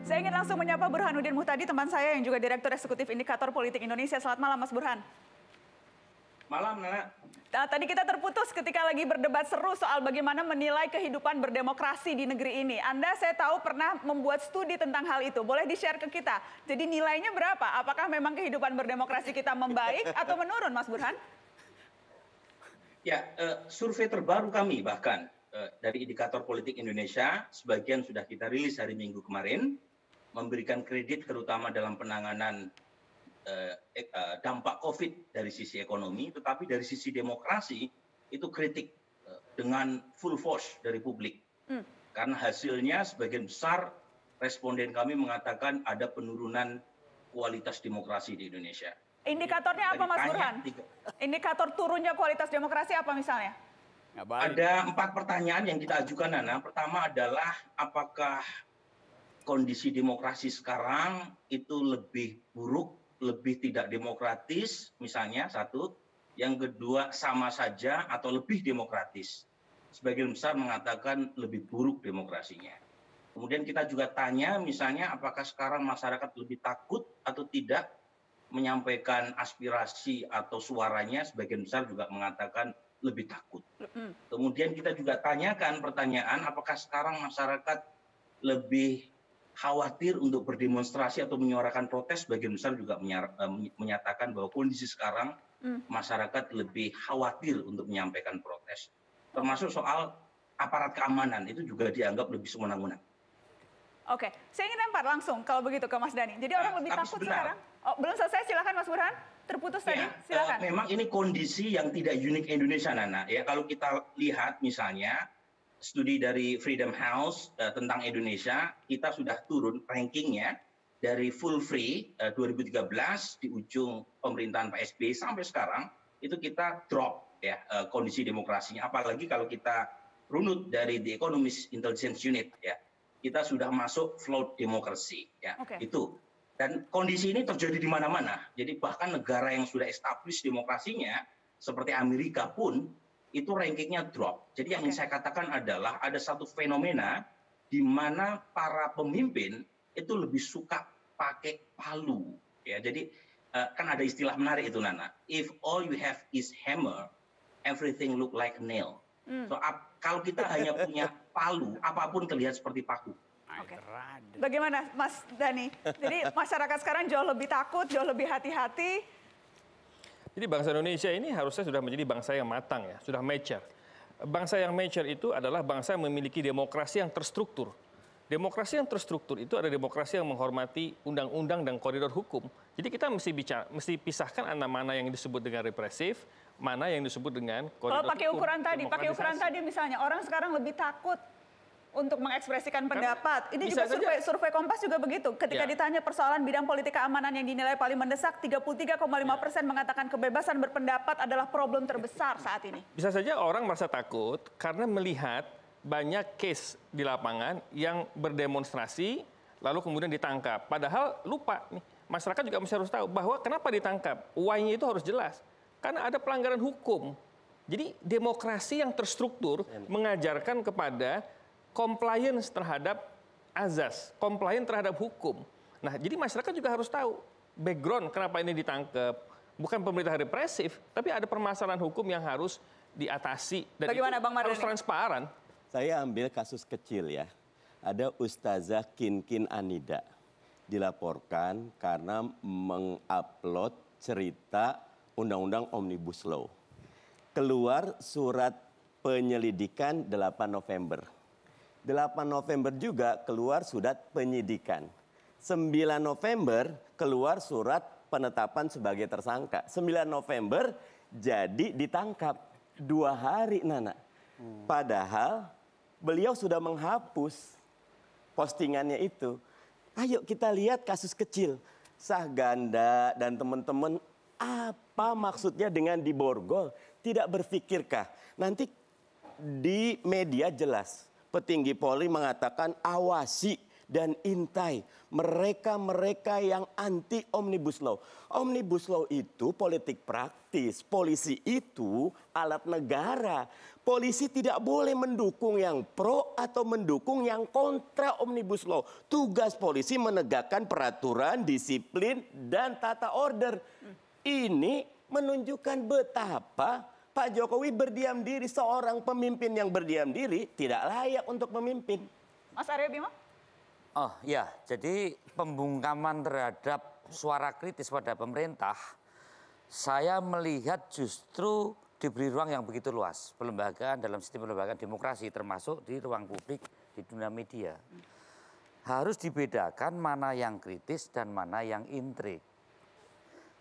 Saya ingin langsung menyapa Burhanuddin Muhtadi, teman saya yang juga Direktur Eksekutif Indikator Politik Indonesia. Selamat malam, Mas Burhan. Malam, Nana. Nah, tadi kita terputus ketika lagi berdebat seru soal bagaimana menilai kehidupan berdemokrasi di negeri ini. Anda, saya tahu, pernah membuat studi tentang hal itu. Boleh di-share ke kita? Jadi nilainya berapa? Apakah memang kehidupan berdemokrasi kita membaik atau menurun, Mas Burhan? Ya, survei terbaru kami bahkan dari Indikator Politik Indonesia, sebagian sudah kita rilis hari Minggu kemarin, memberikan kredit terutama dalam penanganan dampak COVID dari sisi ekonomi, tetapi dari sisi demokrasi itu kritik dengan full force dari publik. Karena hasilnya sebagian besar responden kami mengatakan ada penurunan kualitas demokrasi di Indonesia. Indikatornya apa, Mas Burhan? Indikator turunnya kualitas demokrasi apa misalnya? Ada 4 pertanyaan yang kita ajukan, Nana. Pertama adalah apakah kondisi demokrasi sekarang itu lebih buruk, lebih tidak demokratis, misalnya satu. Yang kedua, sama saja atau lebih demokratis. Sebagian besar mengatakan lebih buruk demokrasinya. Kemudian kita juga tanya, misalnya apakah sekarang masyarakat lebih takut atau tidak menyampaikan aspirasi atau suaranya, sebagian besar juga mengatakan lebih takut. Kemudian kita juga tanyakan pertanyaan, apakah sekarang masyarakat lebih khawatir untuk berdemonstrasi atau menyuarakan protes, sebagian besar juga menyatakan bahwa kondisi sekarang masyarakat lebih khawatir untuk menyampaikan protes. Termasuk soal aparat keamanan, itu juga dianggap lebih sewenang-wenang. Oke, saya ingin lempar langsung kalau begitu ke Mas Dhani. Jadi orang lebih takut sekarang. Oh, belum selesai, silakan Mas Burhan. Terputus tadi, silakan. Memang ini kondisi yang tidak unik Indonesia, Nana. Ya, kalau kita lihat misalnya studi dari Freedom House tentang Indonesia, kita sudah turun rankingnya dari full free 2013 di ujung pemerintahan Pak SBY sampai sekarang itu kita drop ya kondisi demokrasinya. Apalagi kalau kita runut dari The Economist Intelligence Unit ya, kita sudah masuk float demokrasi ya. Itu. Dan kondisi ini terjadi di mana-mana. Jadi bahkan negara yang sudah established demokrasinya seperti Amerika pun itu rankingnya drop. Jadi yang saya katakan adalah ada satu fenomena di mana para pemimpin itu lebih suka pakai palu. Ya, jadi kan ada istilah menarik itu, Nana. If all you have is hammer, everything look like nail. So kalau kita hanya punya palu, apapun terlihat seperti paku. Oke. Bagaimana, Mas Dhani? Jadi masyarakat sekarang jauh lebih takut, jauh lebih hati-hati. Jadi bangsa Indonesia ini harusnya sudah menjadi bangsa yang matang ya, sudah mature. Bangsa yang mature itu adalah bangsa yang memiliki demokrasi yang terstruktur. Demokrasi yang terstruktur itu ada demokrasi yang menghormati undang-undang dan koridor hukum. Jadi kita mesti pisahkan mana yang disebut dengan represif, mana yang disebut dengan koridor hukum. Kalau pakai ukuran tadi misalnya orang sekarang lebih takut untuk mengekspresikan pendapat. Ini juga survei Kompas juga begitu. Ketika ditanya persoalan bidang politik keamanan yang dinilai paling mendesak, 33,5% mengatakan kebebasan berpendapat adalah problem terbesar saat ini. Bisa saja orang merasa takut karena melihat banyak case di lapangan yang berdemonstrasi lalu kemudian ditangkap. Padahal lupa nih, masyarakat juga mesti harus tahu bahwa kenapa ditangkap. Why-nya itu harus jelas. Karena ada pelanggaran hukum. Jadi demokrasi yang terstruktur mengajarkan kepada compliance terhadap azas, compliance terhadap hukum. Nah, jadi masyarakat juga harus tahu background kenapa ini ditangkap. Bukan pemerintah represif, tapi ada permasalahan hukum yang harus diatasi. Dan bagaimana, Bang Mardhani? Harus transparan. Saya ambil kasus kecil ya. Ada Ustazah Kinkin Anida dilaporkan karena mengupload cerita Undang-Undang Omnibus Law. Keluar surat penyelidikan 8 November. 8 November juga keluar surat penyidikan. 9 November keluar surat penetapan sebagai tersangka. 9 November jadi ditangkap 2 hari, Nana. Padahal beliau sudah menghapus postingannya itu. Ayo kita lihat kasus kecil. Sahganda dan teman-teman, apa maksudnya dengan diborgol? Tidak berpikirkah? Nanti di media jelas. Petinggi Polri mengatakan awasi dan intai mereka-mereka yang anti Omnibus Law. Omnibus Law itu politik praktis, polisi itu alat negara. Polisi tidak boleh mendukung yang pro atau mendukung yang kontra Omnibus Law. Tugas polisi menegakkan peraturan, disiplin, dan tata order. Ini menunjukkan betapa Pak Jokowi berdiam diri, seorang pemimpin yang berdiam diri tidak layak untuk memimpin. Mas Aryo Bima? Oh ya, jadi pembungkaman terhadap suara kritis pada pemerintah, saya melihat justru diberi ruang yang begitu luas. Pelembagaan dalam sistem pelembagaan demokrasi termasuk di ruang publik, di dunia media. Harus dibedakan mana yang kritis dan mana yang intrik.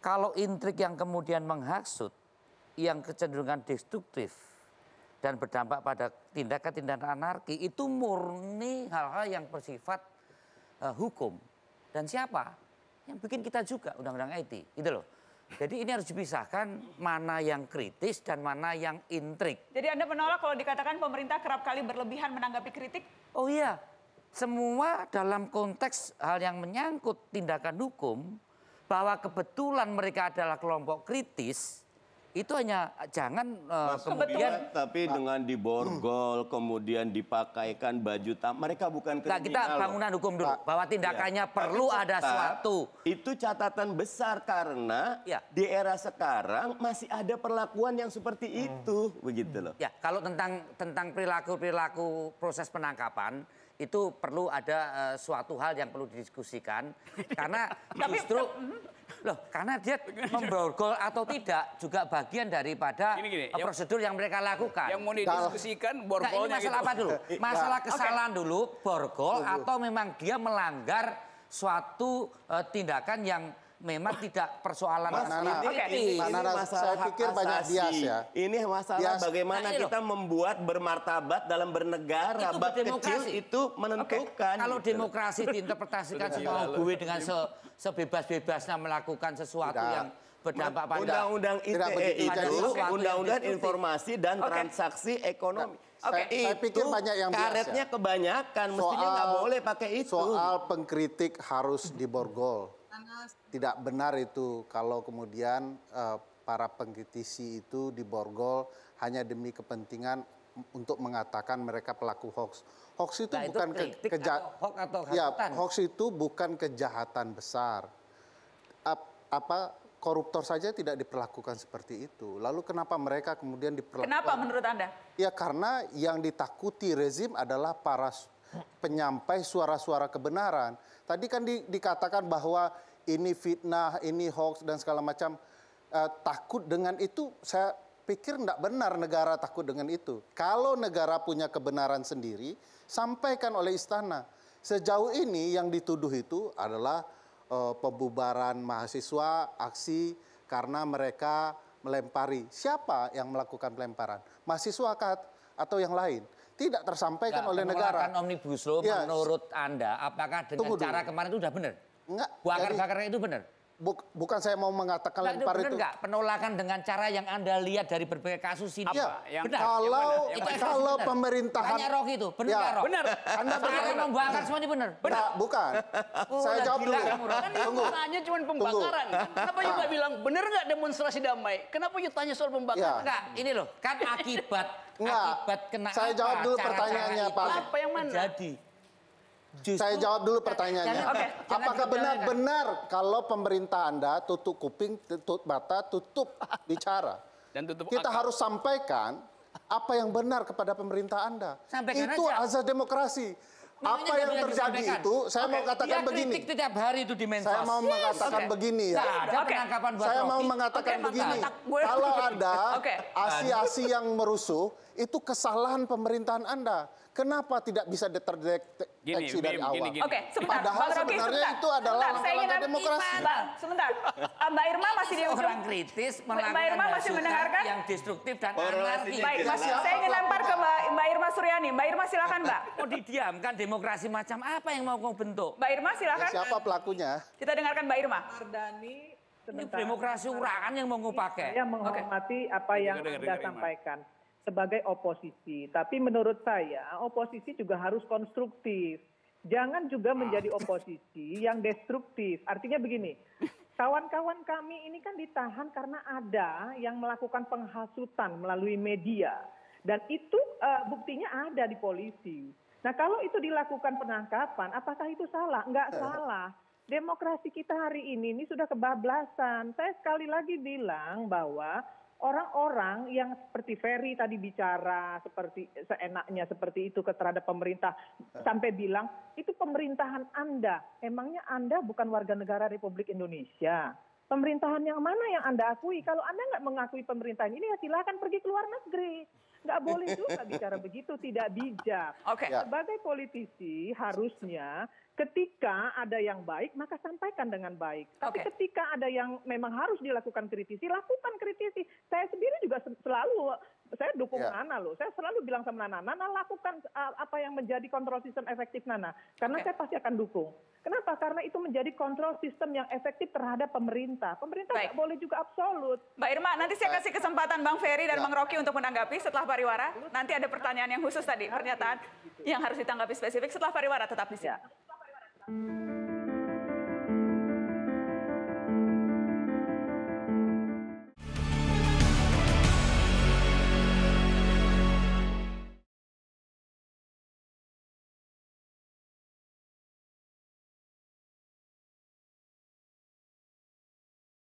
Kalau intrik yang kemudian menghasut, yang kecenderungan destruktif dan berdampak pada tindakan-tindakan anarki, itu murni hal-hal yang bersifat hukum. Dan siapa? Yang bikin kita juga undang-undang IT, gitu loh. Jadi ini harus dipisahkan mana yang kritis dan mana yang intrik. Jadi Anda menolak kalau dikatakan pemerintah kerap kali berlebihan menanggapi kritik? Oh iya, semua dalam konteks hal yang menyangkut tindakan hukum, bahwa kebetulan mereka adalah kelompok kritis, itu hanya jangan kemudian. Tapi dengan diborgol, kemudian dipakaikan baju mereka bukan kriminal. Nah, kita bangunan hukum dulu, bahwa tindakannya perlu ada suatu. Itu catatan besar karena di era sekarang masih ada perlakuan yang seperti itu, begitu loh. Ya, kalau tentang perilaku proses penangkapan, itu perlu ada suatu hal yang perlu didiskusikan karena justru karena dia memborgol atau tidak juga bagian daripada prosedur yang mereka lakukan. Yang mau didiskusikan borgolnya ini masalah apa dulu? Masalah kesalahan dulu, borgol atau memang dia melanggar suatu tindakan yang memang tidak persoalan ini masalah saya pikir banyak bias ya. Ini masalah bagaimana kita membuat bermartabat dalam bernegara. Bab kecil itu menentukan. Kalau demokrasi diinterpretasikan semua gue dengan sebebas-bebasnya melakukan sesuatu yang berdampak pada undang-undang ITE itu undang-undang informasi dan transaksi ekonomi. Saya pikir banyak yang bias. Karetnya kebanyakan, mestinya nggak boleh pakai itu. Soal pengkritik harus diborgol. Tidak benar itu kalau kemudian para pengkritisi itu diborgol hanya demi kepentingan untuk mengatakan mereka pelaku hoax. Hoax itu bukan hoax itu bukan kejahatan besar. Koruptor saja tidak diperlakukan seperti itu. Lalu kenapa mereka kemudian diperlakukan? Kenapa menurut Anda? Ya karena yang ditakuti rezim adalah para penyampai suara-suara kebenaran. Tadi kan dikatakan bahwa ini fitnah, ini hoax dan segala macam. Takut dengan itu, saya pikir tidak benar negara takut dengan itu. Kalau negara punya kebenaran sendiri, sampaikan oleh istana. Sejauh ini yang dituduh itu adalah pembubaran mahasiswa, aksi karena mereka melempari. Siapa yang melakukan pelemparan? Mahasiswa atau yang lain? Tidak tersampaikan oleh negara. Penolakan Omnibus Law menurut Anda, apakah dengan cara kemarin itu sudah benar? Enggak. Bakar-bakarnya itu benar? Bukan saya mau mengatakan lempar itu. Benar nggak? Penolakan dengan cara yang Anda lihat dari berbagai kasus ini. Benar. Kalau pemerintahan. Tanya Rocky itu, benar nggak Rocky? Benar. Anda benar membakar semua ini benar? Benar. Bukan. Saya jawab dulu. Tunggu. Tanya cuma pembakaran. Kenapa you nggak bilang benar nggak demonstrasi damai? Kenapa you tanya soal pembakaran? Enggak, ini loh, kan akibat kena Saya jawab dulu pertanyaannya Pak. Apa yang mana? Jadi. Saya jawab dulu pertanyaannya. Apakah benar-benar kalau pemerintah Anda tutup kuping, tutup mata, tutup bicara? Dan tutup kita akal. harus sampaikan apa yang benar kepada pemerintah Anda. Sampaikan itu aja. azas demokrasi. Namanya Apa yang terjadi itu, saya mau katakan begini. Kritik tiap hari itu di Mensos. Saya mau mengatakan begini ya. Ada penangkapan buat Saya Rocky. mau mengatakan begini. Kalau ada asi-asi yang merusuh, itu kesalahan pemerintahan Anda. Kenapa tidak bisa terdeteksi dari awal? Oke, sebentar. Padahal Bang Rocky, sebenarnya itu adalah langkah-langkah demokrasi. Sebentar. Mbak Irma masih di ujung. Orang kritis Mbak Irma melakukan masih mendengarkan? yang destruktif dan anarki. Baik, saya ingin lempar ke Mbak Irma Suryani. Mbak Irma silakan, Mbak. Mau didiamkan demokrasi macam apa yang mau kau bentuk? Mbak Irma silakan. Siapa pelakunya? Kita dengarkan Mbak Irma. Mardani, Ini demokrasi urakan yang mau kau pakai. saya menghormati apa yang Anda sampaikan sebagai oposisi. Tapi menurut saya, oposisi juga harus konstruktif. jangan juga menjadi oposisi yang destruktif. Artinya begini, kawan-kawan kami ini kan ditahan karena ada yang melakukan penghasutan melalui media. Dan itu buktinya ada di polisi. Nah kalau itu dilakukan penangkapan, apakah itu salah? Enggak salah. Demokrasi kita hari ini sudah kebablasan. Saya sekali lagi bilang bahwa orang-orang yang seperti Ferry tadi bicara seperti seenaknya seperti itu terhadap pemerintah sampai bilang itu pemerintahan Anda. Emangnya Anda bukan warga negara Republik Indonesia? Pemerintahan yang mana yang Anda akui? Kalau Anda nggak mengakui pemerintahan ini ya silakan pergi ke luar negeri. Nggak boleh juga bicara begitu, tidak bijak. Oke. Sebagai politisi harusnya ketika ada yang baik maka sampaikan dengan baik. Tapi ketika ada yang memang harus dilakukan kritisi, lakukan kritisi. Saya sendiri juga selalu, saya dukung Nana loh. Saya selalu bilang sama Nana lakukan apa yang menjadi kontrol sistem efektif Nana. Karena saya pasti akan dukung. Kenapa? Karena itu menjadi kontrol sistem yang efektif terhadap pemerintah. Pemerintah nggak boleh juga absolut. Mbak Irma, nanti saya kasih kesempatan Bang Ferry dan Bang Rocky untuk menanggapi setelah Pariwara. Nanti ada pertanyaan yang khusus tadi, pernyataan yang harus ditanggapi spesifik setelah Pariwara, tetap di sini.